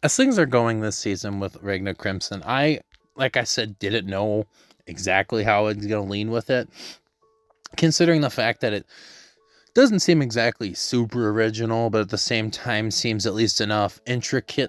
As things are going this season with Ragna Crimson, like I said, didn't know exactly how it's going to lean with it, considering the fact that it doesn't seem exactly super original, but at the same time seems at least enough intricate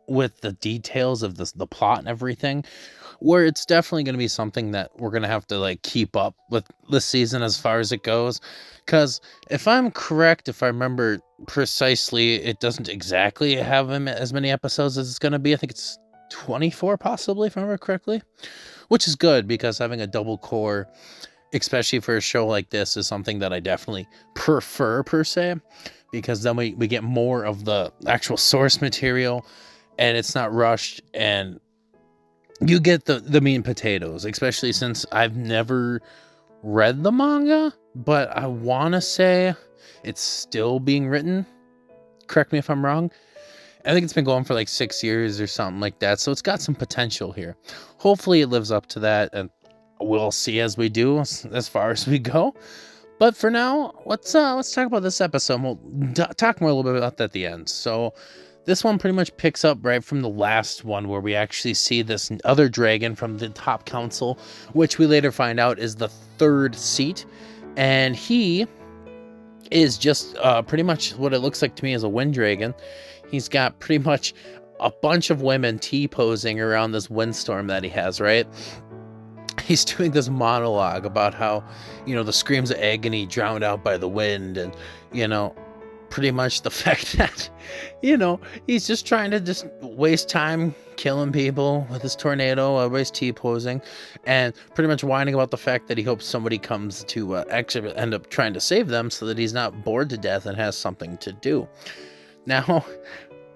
with the details of the plot and everything, where it's definitely going to be something that we're going to have to like keep up with this season as far as it goes. Because if I'm correct, if I remember precisely, it doesn't exactly have as many episodes as it's going to be. I think it's 24 possibly, if I remember correctly, which is good because having a double core, especially for a show like this, is something that I definitely prefer per se, because then we get more of the actual source material and it's not rushed, and you get the meat and potatoes, especially since I've never read the manga, but I want to say it's still being written. Correct me if I'm wrong. I think it's been going for like 6 years or something like that, so it's got some potential here. Hopefully it lives up to that, and we'll see as we do, as far as we go. But for now, let's talk about this episode. We'll talk more a little bit about that at the end. So this one pretty much picks up right from the last one, where we actually see this other dragon from the top council, which we later find out is the third seat. And he is just pretty much what it looks like to me as a wind dragon. He's got pretty much a bunch of women T-posing around this windstorm that he has, right? He's doing this monologue about how, the screams of agony drowned out by the wind, and, pretty much the fact that, he's just trying to just waste time killing people with his tornado, always T-posing, and pretty much whining about the fact that he hopes somebody comes to actually end up trying to save them so that he's not bored to death and has something to do. Now,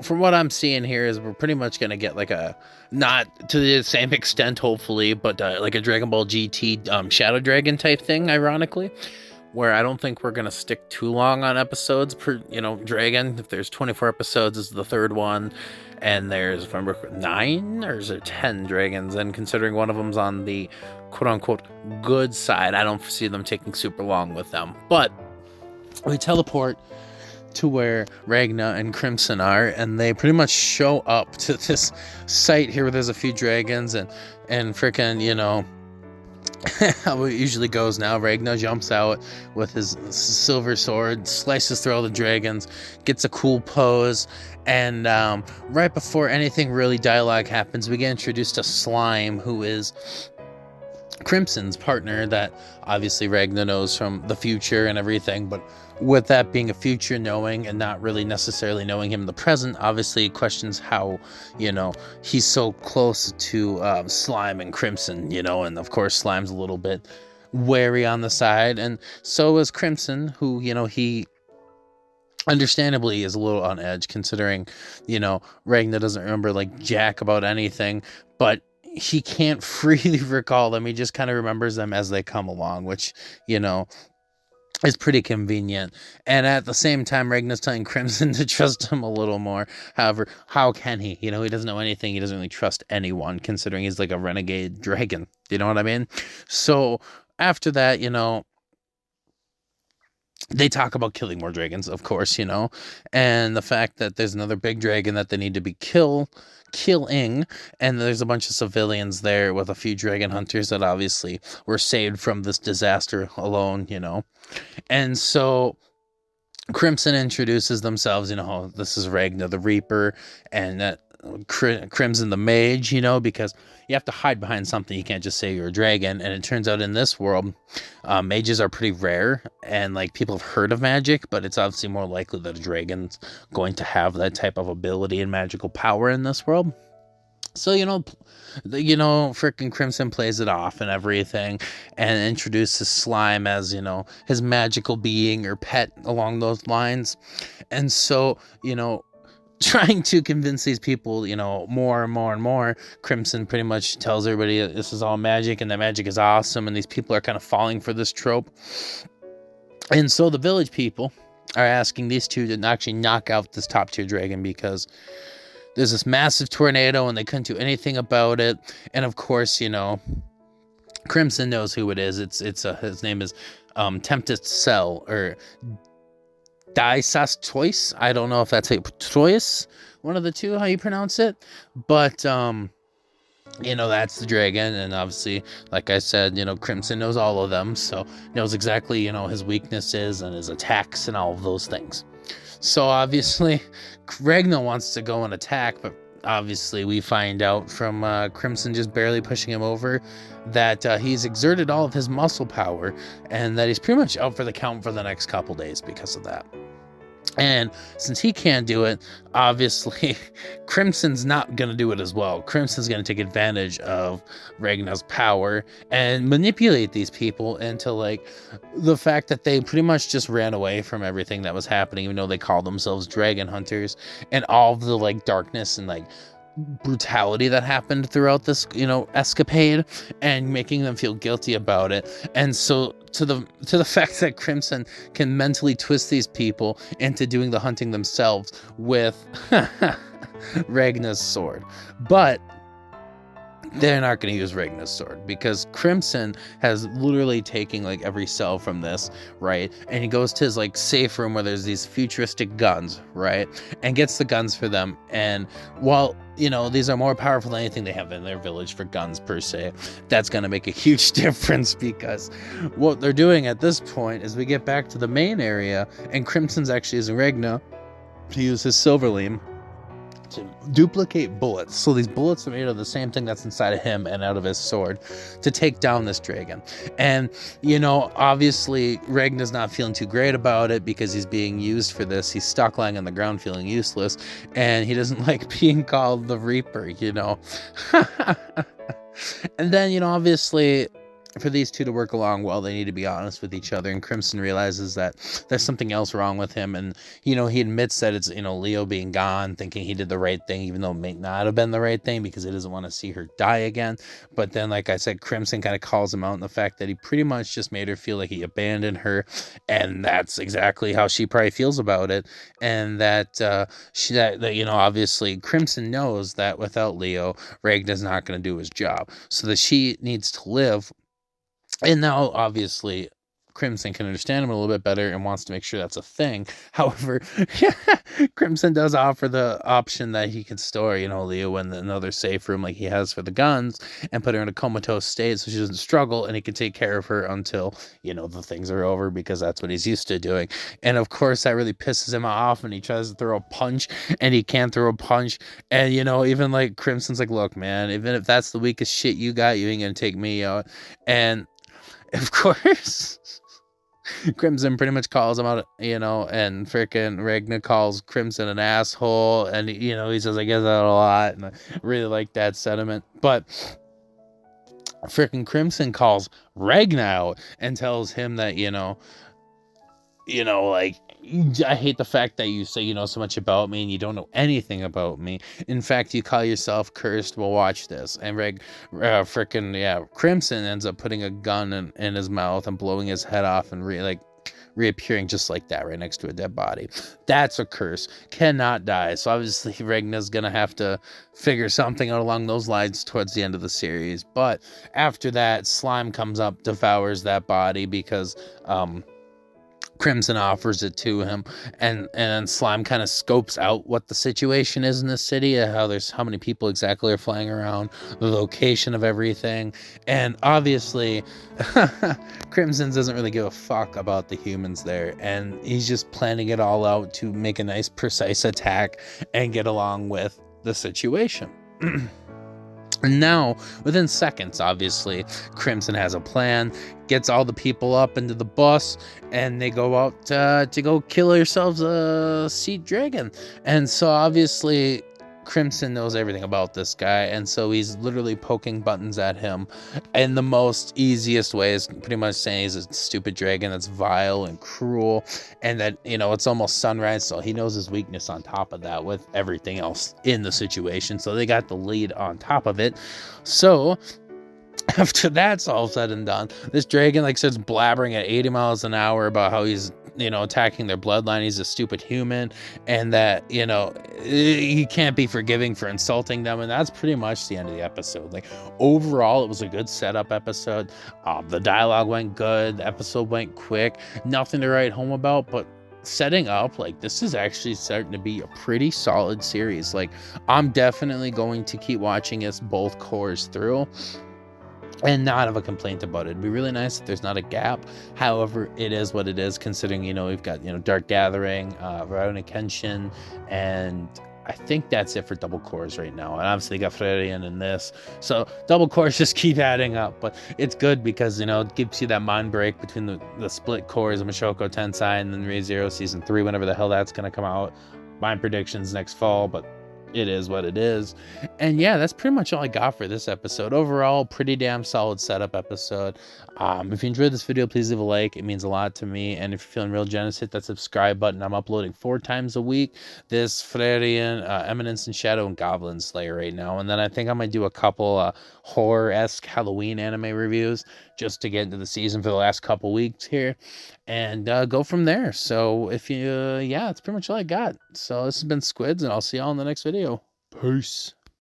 from what I'm seeing here is we're pretty much going to get like a, not to the same extent, hopefully, but like a Dragon Ball GT Shadow Dragon type thing, ironically, where I don't think we're going to stick too long on episodes per, Dragon. If there's 24 episodes, this is the third one, and there's, if I remember, 9 or is there 10 dragons, and considering one of them's on the quote-unquote good side, I don't see them taking super long with them. But we teleport to where Ragna and Crimson are, and they pretty much show up to this site here where there's a few dragons, and freaking, how it usually goes now. Ragna jumps out with his silver sword, slices through all the dragons, gets a cool pose, and right before anything really dialogue happens, we get introduced to Slime, who is Crimson's partner that obviously Ragna knows from the future and everything, but with that being a future knowing and not really necessarily knowing him in the present, obviously questions how, he's so close to Slime and Crimson, and of course Slime's a little bit wary on the side, and so is Crimson, who, he understandably is a little on edge, considering, Ragna doesn't remember like jack about anything, but he can't freely recall them. He just kind of remembers them as they come along, which, is pretty convenient. And at the same time, Ragna's telling Crimson to trust him a little more. However, how can he? He doesn't know anything. He doesn't really trust anyone, considering he's like a renegade dragon. You know what I mean? So after that, they talk about killing more dragons, of course, and the fact that there's another big dragon that they need to be killing, and there's a bunch of civilians there with a few dragon hunters that obviously were saved from this disaster alone, and so Crimson introduces themselves, this is Ragna the Reaper, and that Crimson the Mage, because you have to hide behind something. You can't just say you're a dragon. And it turns out in this world, mages are pretty rare, and like people have heard of magic, but it's obviously more likely that a dragon's going to have that type of ability and magical power in this world. So, freaking Crimson plays it off and everything, and introduces Slime as, his magical being or pet along those lines. And so, trying to convince these people, more and more and more, Crimson pretty much tells everybody that this is all magic and that magic is awesome, and these people are kind of falling for this trope. And so the village people are asking these two to actually knock out this top tier dragon, because there's this massive tornado and they couldn't do anything about it. And of course, Crimson knows who it is. His name is Tempest Cell, or Choice. I don't know if that's a choice, one of the two, how you pronounce it. But that's the dragon, and obviously, like I said, Crimson knows all of them, so knows exactly, his weaknesses and his attacks and all of those things. So obviously, Ragna wants to go and attack, but obviously we find out from Crimson just barely pushing him over that he's exerted all of his muscle power, and that he's pretty much out for the count for the next couple days because of that. And since he can't do it, obviously, Crimson's not going to do it as well. Crimson's going to take advantage of Ragna's power and manipulate these people into, like, the fact that they pretty much just ran away from everything that was happening, even though they called themselves dragon hunters, and all of the, like, darkness and, like, brutality that happened throughout this escapade, and making them feel guilty about it. And so to the fact that Crimson can mentally twist these people into doing the hunting themselves with Ragna's sword. But they're not going to use Ragna's sword, because Crimson has literally taken, like, every cell from this, right? And he goes to his, like, safe room where there's these futuristic guns, right? And gets the guns for them. And while, these are more powerful than anything they have in their village for guns per se, that's going to make a huge difference, because what they're doing at this point is we get back to the main area, and Crimson's actually using Ragna to use his Silverleam to duplicate bullets. So these bullets are made of the same thing that's inside of him and out of his sword to take down this dragon. And, obviously Ragna's not feeling too great about it because he's being used for this. He's stuck lying on the ground feeling useless, and he doesn't like being called the Reaper, And then, obviously, for these two to work along well, they need to be honest with each other, and Crimson realizes that there's something else wrong with him, and he admits that it's Leo being gone, thinking he did the right thing, even though it may not have been the right thing, because he doesn't want to see her die again. But then, like I said, Crimson kind of calls him out on the fact that he pretty much just made her feel like he abandoned her, and that's exactly how she probably feels about it. And that obviously Crimson knows that without Leo, Ragna's not going to do his job, so that she needs to live. And now, obviously, Crimson can understand him a little bit better and wants to make sure that's a thing. However, Crimson does offer the option that he can store, Leo in another safe room like he has for the guns, and put her in a comatose state so she doesn't struggle, and he can take care of her until, the things are over, because that's what he's used to doing. And of course, that really pisses him off, and he tries to throw a punch, and he can't throw a punch. And, even like Crimson's like, look, man, even if that's the weakest shit you got, you ain't gonna take me out. And of course, Crimson pretty much calls him out, and freaking Ragna calls Crimson an asshole, and, he says, I get that a lot, and I really like that sentiment. But freaking Crimson calls Ragna out and tells him that, like, I hate the fact that you say you know so much about me and you don't know anything about me. In fact, you call yourself cursed. Well, watch this. And Crimson ends up putting a gun in his mouth and blowing his head off and reappearing just like that right next to a dead body. That's a curse. Cannot die. So obviously Ragna's gonna have to figure something out along those lines towards the end of the series. But after that, Slime comes up, devours that body because Crimson offers it to him, and then Slime kind of scopes out what the situation is in the city, how many people exactly are flying around, the location of everything, and obviously Crimson doesn't really give a fuck about the humans there, and he's just planning it all out to make a nice precise attack and get along with the situation. And now, within seconds, obviously, Crimson has a plan, gets all the people up into the bus, and they go out to go kill yourselves a sea dragon. And so, obviously, Crimson knows everything about this guy, and so he's literally poking buttons at him in the most easiest ways, pretty much saying he's a stupid dragon that's vile and cruel, and that, it's almost sunrise, so he knows his weakness on top of that with everything else in the situation, so they got the lead on top of it. So after that's all said and done, this dragon starts blabbering at 80 miles an hour about how he's attacking their bloodline, he's a stupid human, and that he can't be forgiving for insulting them. And that's pretty much the end of the episode. Overall, it was a good setup episode. The dialogue went good, the episode went quick, nothing to write home about, but setting up, like, this is actually starting to be a pretty solid series. Like, I'm definitely going to keep watching this both cores through and not have a complaint about it. It'd be really nice if there's not a gap. However, it is what it is, considering, we've got, Dark Gathering, Rurouni Kenshin, and I think that's it for double cores right now. And obviously you got Frerian in this. So double cores just keep adding up. But it's good because, it gives you that mind break between the split cores of Mushoku Tensei and then Re:Zero Season 3, whenever the hell that's going to come out. My predictions next fall, but it is what it is. And yeah, that's pretty much all I got for this episode. Overall, pretty damn solid setup episode. If you enjoyed this video, please leave a like. It means a lot to me. And if you're feeling real generous, hit that subscribe button. I'm uploading 4 times a week. This Frerian, Eminence and Shadow, and Goblin Slayer right now. And then I think I might do a couple horror-esque Halloween anime reviews just to get into the season for the last couple weeks here. And go from there. So if you, yeah, that's pretty much all I got. So this has been Squids, and I'll see y'all in the next video. Peace.